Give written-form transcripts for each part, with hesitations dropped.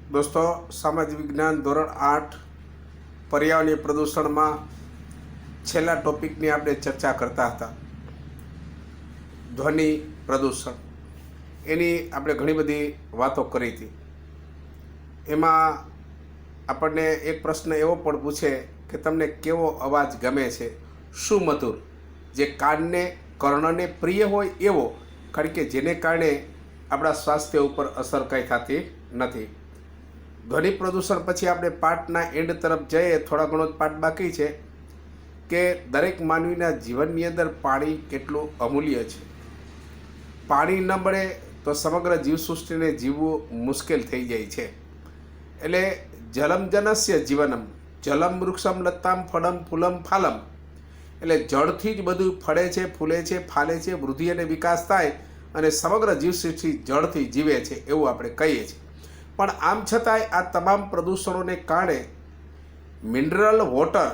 दोस्तों, सामाजिक विज्ञान धोरण 8 पर्यावरणीय प्रदूषण में छेल्ला टॉपिकनी आपणे चर्चा करता था। ध्वनि प्रदूषण एनी आपणे घणी बधी वातो करी थी। एमां आपणे एक प्रश्न एवो पण पूछे कि तमने केवो अवाज गमे छे, शुं मधुर, जे कानने कर्णने प्रिय होय एवो, कारण के जेने कारणे आपણા स्वास्थ्य पर असर कई थती नथी। ध्वनि प्रदूषण पछी आपणे पाठना एंड तरफ जईए, थोड़ा घणो पाठ बाकी छे कि दरेक मानवीना जीवननी अंदर पाणी केटલું अमूल्य छे। पाणी न મળે तो समग्र जीवसृष्टिने जीवવું मुश्केल थई जाय छे। एटले जलम जनस्य जीवनम, जलम वृक्षम लताम फलम फूलम फालम, एटले जळथी ज બધું ફળે છે, ફૂલે છે, ફાલે છે, વૃદ્ધિ અને વિકાસ થાય અને સમગ્ર જીવસૃષ્ટિ જળથી જીવે છે એવું આપણે કહીએ છીએ। પણ આમ છતાંય આ તમામ પ્રદૂષણોને કારણે મિનરલ વોટર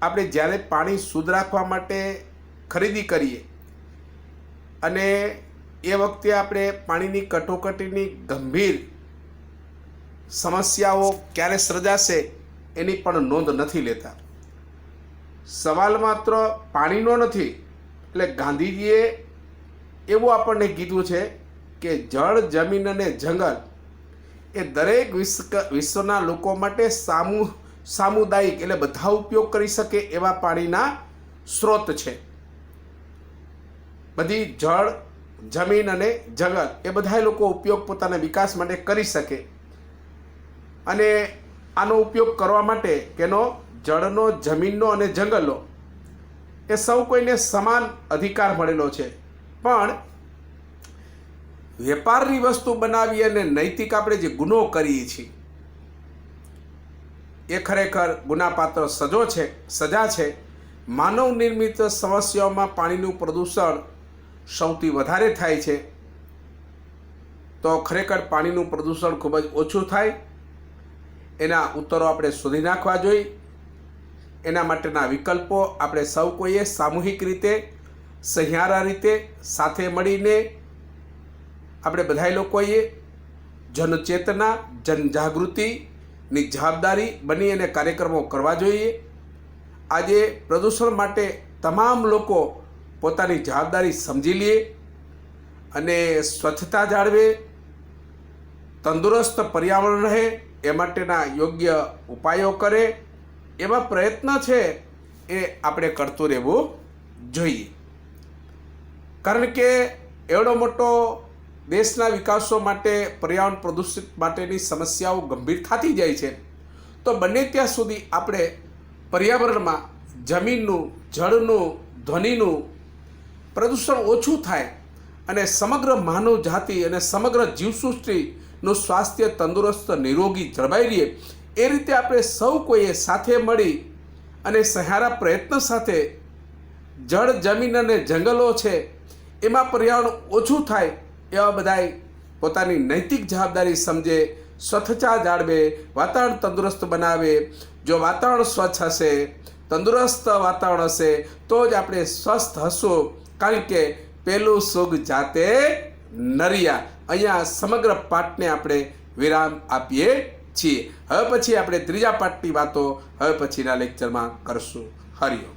આપણે જ્યારે પાણી શુદ્ધ રાખવા માટે ખરીદી કરીએ અને એ વખતે આપણે પાણીની કટોકટીની ગંભીર સમસ્યાઓ ક્યારે સર્જાશે એની પણ નોંધ નથી લેતા। સવાલ માત્ર પાણીનો નથી, એટલે ગાંધીજીએ એવું આપણને કીધું છે કે જળ, જમીન અને જંગલ એ દરેક વિશ્વના લોકો માટે સામુદાયિક એટલે બધા ઉપયોગ કરી શકે એવા પાણીના સ્ત્રોત છે। બધી જળ, જમીન અને જંગલ એ બધા લોકો ઉપયોગ પોતાના વિકાસ માટે કરી શકે અને આનો ઉપયોગ કરવા માટે તેનો જળનો, જમીનનો અને જંગલનો એ સૌ કોઈને સમાન અધિકાર મળેલો છે। પણ વેપારની વસ્તુ બનાવી અને નૈતિક આપણે જે ગુનો કરીએ છીએ એ ખરેખર ગુનાપાત્ર સજા છે। માનવ નિર્મિત સમસ્યાઓમાં પાણીનું પ્રદૂષણ સૌથી વધારે થાય છે। તો ખરેખર પાણીનું પ્રદૂષણ ખૂબ જ ઓછું થાય એના ઉત્તરો આપણે શોધી નાખવા જોઈએ। એના માટેના વિકલ્પો આપણે સૌ કોઈએ સામૂહિક રીતે, સહિયારા રીતે સાથે મળીને આપણે બધા લોકોએ જનચેતના, જનજાગૃતિની જવાબદારી બની અને કાર્યક્રમો કરવા જોઈએ। આજે પ્રદૂષણ માટે તમામ લોકો પોતાની જવાબદારી સમજી લે અને સ્વચ્છતા જાળવે, તંદુરસ્ત પર્યાવરણ રહે એ માટેના યોગ્ય ઉપાયો કરે, એવા પ્રયત્ન છે એ આપણે કરતું રહેવું જોઈએ। કારણ કે એવડો મોટો દેશના વિકાસો માટે પર્યાવરણ પ્રદૂષિત માટેની સમસ્યાઓ ગંભીર થતી જાય છે, તો બને ત્યાં સુધી આપણે પર્યાવરણમાં જમીનનું, જળનું, ધ્વનિનું પ્રદૂષણ ઓછું થાય અને સમગ્ર માનવ જાતિ અને સમગ્ર જીવસૃષ્ટિનું સ્વાસ્થ્ય તંદુરસ્ત, નિરોગી જળવાઈ રહે એ રીતે આપણે સૌ કોઈએ સાથે મળી અને સહારા પ્રયત્ન સાથે જળ, જમીન અને જંગલો છે એમાં પર્યાવરણ ઓછું થાય એવા બધાય પોતાની નૈતિક જવાબદારી સમજે, સ્વચ્છતા જાળવે, વાતાવરણ તંદુરસ્ત બનાવે। જો વાતાવરણ સ્વચ્છ હશે, તંદુરસ્ત વાતાવરણ હશે તો જ આપણે સ્વસ્થ હશું। કારણ કે પેલું સુખ જાતે નરિયા। અહીંયા સમગ્ર પાઠને આપણે વિરામ આપીએ છીએ। હવે પછી આપણે ત્રીજા પાઠની વાતો હવે પછીના લેક્ચરમાં કરશું। હરિઓમ।